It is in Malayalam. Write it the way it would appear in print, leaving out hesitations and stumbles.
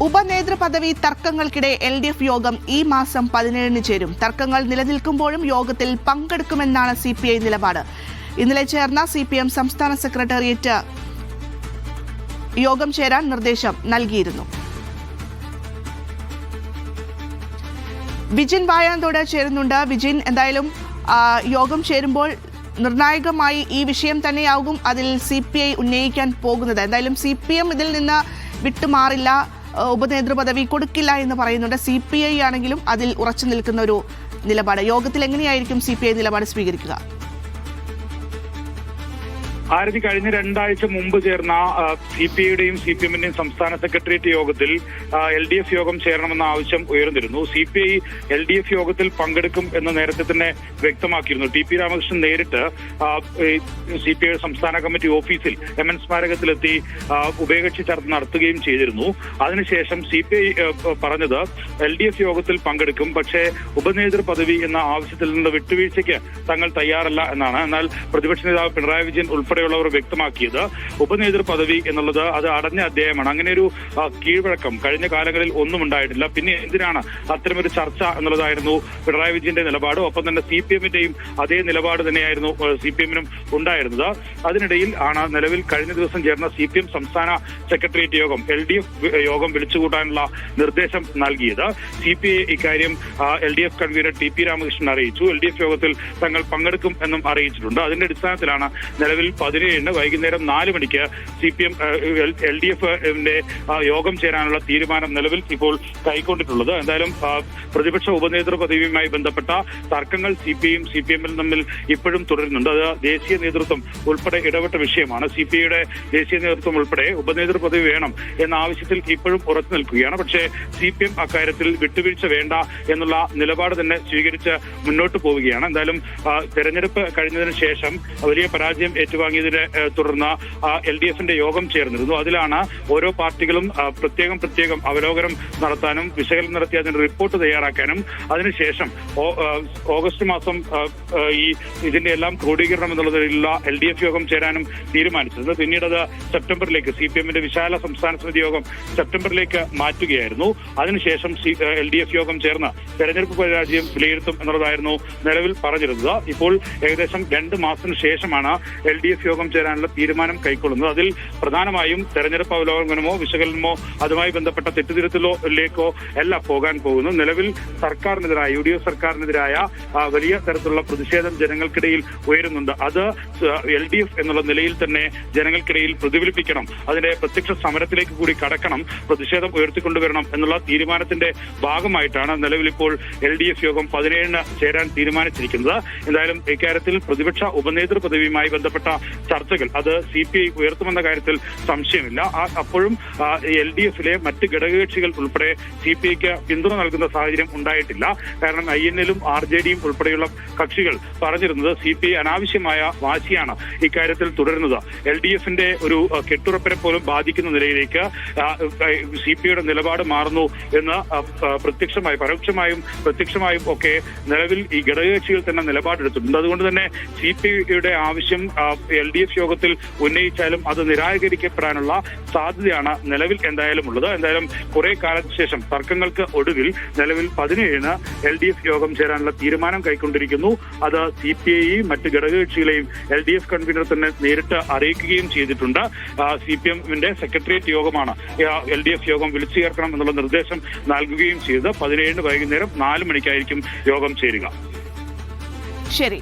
ഉപനേതൃപദവി തർക്കങ്ങൾക്കിടെ LDF യോഗം ഈ മാസം 17-ന് ചേരും. തർക്കങ്ങൾ നിലനിൽക്കുമ്പോഴും യോഗത്തിൽ പങ്കെടുക്കുമെന്നാണ് CPI നിലപാട്. ഇന്നലെ ചേർന്ന CPM സംസ്ഥാന സെക്രട്ടേറിയറ്റ് യോഗം ചേരാൻ നിർദ്ദേശം നൽകിയിരുന്നു. വിജിൻ വായാന്തോട് ചേരുന്നുണ്ട്. വിജിൻ, എന്തായാലും യോഗം ചേരുമ്പോൾ നിർണായകമായി ഈ വിഷയം തന്നെയാകും അതിൽ CPI ഉന്നയിക്കാൻ പോകുന്നത്. എന്തായാലും CPM ഇതിൽ നിന്ന് വിട്ടുമാറില്ല, ഉപനേതൃപദവി കൊടുക്കില്ല എന്ന് പറയുന്നുണ്ട്. CPI ആണെങ്കിലും അതിൽ ഉറച്ചു നിൽക്കുന്ന ഒരു നിലപാട്. യോഗത്തിൽ എങ്ങനെയായിരിക്കും CPI നിലപാട് സ്വീകരിക്കുക? ആരതി, കഴിഞ്ഞ 2 ആഴ്ച മുമ്പ് ചേർന്ന CPIയുടെയും CPMന്റെയും സംസ്ഥാന സെക്രട്ടേറിയറ്റ് യോഗത്തിൽ LDF യോഗം ചേരണമെന്ന ആവശ്യം ഉയർന്നിരുന്നു. CPI LDF യോഗത്തിൽ പങ്കെടുക്കും എന്ന് നേരത്തെ തന്നെ വ്യക്തമാക്കിയിരുന്നു. TP രാമകൃഷ്ണൻ നേരിട്ട് CPI സംസ്ഥാന കമ്മിറ്റി ഓഫീസിൽ MN സ്മാരകത്തിലെത്തി ഉഭയകക്ഷി ചർച്ച നടത്തുകയും ചെയ്തിരുന്നു. അതിനുശേഷം CPI പറഞ്ഞത് LDF യോഗത്തിൽ പങ്കെടുക്കും, പക്ഷേ ഉപനേതൃ പദവി എന്ന ആവശ്യത്തിൽ നിന്ന് വിട്ടുവീഴ്ചയ്ക്ക് തങ്ങൾ തയ്യാറല്ല എന്നാണ്. എന്നാൽ പ്രതിപക്ഷ നേതാവ് പിണറായി വിജയൻ ഉൾപ്പെടെയുള്ളവർ വ്യക്തമാക്കിയത് ഉപനേതൃ പദവി എന്നുള്ളത് അത് അടഞ്ഞ അധ്യായമാണ്. അങ്ങനെ ഒരു കീഴ്വഴക്കം കഴിഞ്ഞ കാലങ്ങളിൽ ഒന്നും ഉണ്ടായിട്ടില്ല. പിന്നെ എന്തിനാണ് അത്തരമൊരു ചർച്ച എന്നുള്ളതായിരുന്നു പിണറായി വിജയന്റെ നിലപാട്. ഒപ്പം തന്നെ CPMന്റെയും അതേ നിലപാട് തന്നെയായിരുന്നു CPMനും ഉണ്ടായിരുന്നത്. അതിനിടയിൽ ആണ് നിലവിൽ കഴിഞ്ഞ ദിവസം ചേർന്ന CPM സംസ്ഥാന സെക്രട്ടേറിയറ്റ് യോഗം LDF യോഗം വിളിച്ചുകൂട്ടാനുള്ള നിർദ്ദേശം നൽകിയത്. CPI ഇക്കാര്യം LDF കൺവീനർ TP രാമകൃഷ്ണൻ അറിയിച്ചു. LDF യോഗത്തിൽ തങ്ങൾ പങ്കെടുക്കും എന്നും അറിയിച്ചിട്ടുണ്ട്. അതിന്റെ അടിസ്ഥാനത്തിലാണ് നിലവിൽ 17-ന് വൈകുന്നേരം 4 മണിക്ക് CPM LDFന്റെ യോഗം ചേരാനുള്ള തീരുമാനം നിലവിൽ ഇപ്പോൾ കൈക്കൊണ്ടിട്ടുള്ളത്. എന്തായാലും പ്രതിപക്ഷ ഉപനേതൃ പദവിയുമായി ബന്ധപ്പെട്ട തർക്കങ്ങൾ CPIയും തമ്മിൽ ഇപ്പോഴും തുടരുന്നുണ്ട്. അത് ദേശീയ നേതൃത്വം ഉൾപ്പെടെ ഇടപെട്ട വിഷയമാണ്. CPIയുടെ ദേശീയ നേതൃത്വം ഉൾപ്പെടെ ഉപനേതൃ പദവി വേണം എന്ന ആവശ്യത്തിൽ ഇപ്പോഴും ഉറച്ചു നിൽക്കുകയാണ്. പക്ഷേ CPM അക്കാര്യത്തിൽ വിട്ടുവീഴ്ച വേണ്ട എന്നുള്ള നിലപാട് തന്നെ സ്വീകരിച്ച് മുന്നോട്ട് പോവുകയാണ്. എന്തായാലും തെരഞ്ഞെടുപ്പ് കഴിഞ്ഞതിന് ശേഷം വലിയ പരാജയം ഏറ്റുവാങ്ങിയതിനെ തുടർന്ന് LDFന്റെ യോഗം ചേർന്നിരുന്നു. അതിലാണ് ഓരോ പാർട്ടികളും പ്രത്യേകം അവലോകനം നടത്താനും വിശകലനം നടത്തി അതിന്റെ റിപ്പോർട്ട് തയ്യാറാക്കാനും അതിനുശേഷം ഓഗസ്റ്റ് മാസം ഇതിന്റെ എല്ലാം ക്രോഡീകരണം എന്നുള്ളതിലുള്ള LDF യോഗം ചേരാനും തീരുമാനിച്ചത്. പിന്നീട് അത് സെപ്റ്റംബറിലേക്ക് CPMന്റെ വിശാല സംസ്ഥാന സമിതി യോഗം സെപ്റ്റംബറിലേക്ക് മാറ്റുകയായിരുന്നു. അതിനുശേഷം LDF യോഗം ചേർന്ന് തെരഞ്ഞെടുപ്പ് പരാജയം വിലയിരുത്തും എന്നുള്ളതായിരുന്നു നിലവിൽ പറഞ്ഞിരുന്നത്. ഇപ്പോൾ ഏകദേശം 2 മാസത്തിന് ശേഷമാണ് LDF യോഗം ചേരാനുള്ള തീരുമാനം കൈക്കൊള്ളുന്നത്. അതിൽ പ്രധാനമായും തെരഞ്ഞെടുപ്പ് അവലോകനമോ വിശകലനമോ അതുമായി ബന്ധപ്പെട്ട തെറ്റുതിരുത്തലിലേക്കോ എല്ലാം പോകാൻ പോകുന്നു. നിലവിൽ സർക്കാരിനെതിരായ UDF സർക്കാരിനെതിരായ വലിയ തരത്തിലുള്ള പ്രതിഷേധം ജനങ്ങൾക്കിടയിൽ ഉയരുന്നുണ്ട്. അത് LDF എന്നുള്ള നിലയിൽ തന്നെ ജനങ്ങൾക്കിടയിൽ പ്രതിഫലിപ്പിക്കണം, അതിന്റെ പ്രത്യക്ഷ സമരത്തിലേക്ക് കൂടി കടക്കണം, പ്രതിഷേധം ഉയർത്തിക്കൊണ്ടുവരണം എന്നുള്ള തീരുമാനത്തിന്റെ ഭാഗമായിട്ടാണ് നിലവിൽ ഇപ്പോൾ LDF യോഗം 17-ന് ചേരാൻ തീരുമാനിച്ചിരിക്കുന്നത്. എന്തായാലും ഇക്കാര്യത്തിൽ പ്രതിപക്ഷ ഉപനേതൃ പദവിയുമായി ബന്ധപ്പെട്ട ചർച്ചകൾ അത് CPI ഉയർത്തുമെന്ന കാര്യത്തിൽ സംശയമില്ല. അപ്പോഴും LDFലെ മറ്റ് ഘടകകക്ഷികൾ ഉൾപ്പെടെ CPIക്ക് പിന്തുണ നൽകുന്ന സാഹചര്യം ഉണ്ടായിട്ടില്ല. കാരണം INLും RJDയും ഉൾപ്പെടെയുള്ള കക്ഷികൾ പറഞ്ഞിരുന്നത് CPI അനാവശ്യമായ വാശിയാണ് ഇക്കാര്യത്തിൽ തുടരുന്നത്. LDFന്റെ ഒരു കെട്ടുറപ്പിനെ പോലും ബാധിക്കുന്ന നിലയിലേക്ക് CPIയുടെ നിലപാട് മാറുന്നു എന്ന് പരോക്ഷമായും പ്രത്യക്ഷമായും ഒക്കെ നിലവിൽ ഈ ഘടകകക്ഷികൾ തന്നെ നിലപാടെടുത്തിട്ടുണ്ട്. അതുകൊണ്ട് തന്നെ CPIയുടെ ആവശ്യം LDF യോഗത്തിൽ ഉന്നയിച്ചാലും അത് നിരാകരിക്കപ്പെടാനുള്ള സാധ്യതയാണ് നിലവിൽ എന്തായാലും ഉള്ളത്. എന്തായാലും കുറെ കാലത്തിന് ശേഷം തർക്കങ്ങൾക്ക് ഒടുവിൽ നിലവിൽ 17-ന് LDF യോഗം ചേരാനുള്ള തീരുമാനം കൈക്കൊണ്ടിരിക്കുന്നു. അത് CPIയെയും മറ്റ് ഘടകകക്ഷികളെയും LDF കൺവീനർ തന്നെ നേരിട്ട് അറിയിക്കുകയും ചെയ്തിട്ടുണ്ട്. CPMന്റെ സെക്രട്ടേറിയറ്റ് യോഗമാണ് LDF യോഗം വിളിച്ചു ചേർക്കണം എന്നുള്ള നിർദ്ദേശം നൽകുകയും ചെയ്ത് 17-ന് വൈകുന്നേരം 4 മണിക്കായിരിക്കും യോഗം ചേരുക. ശരി.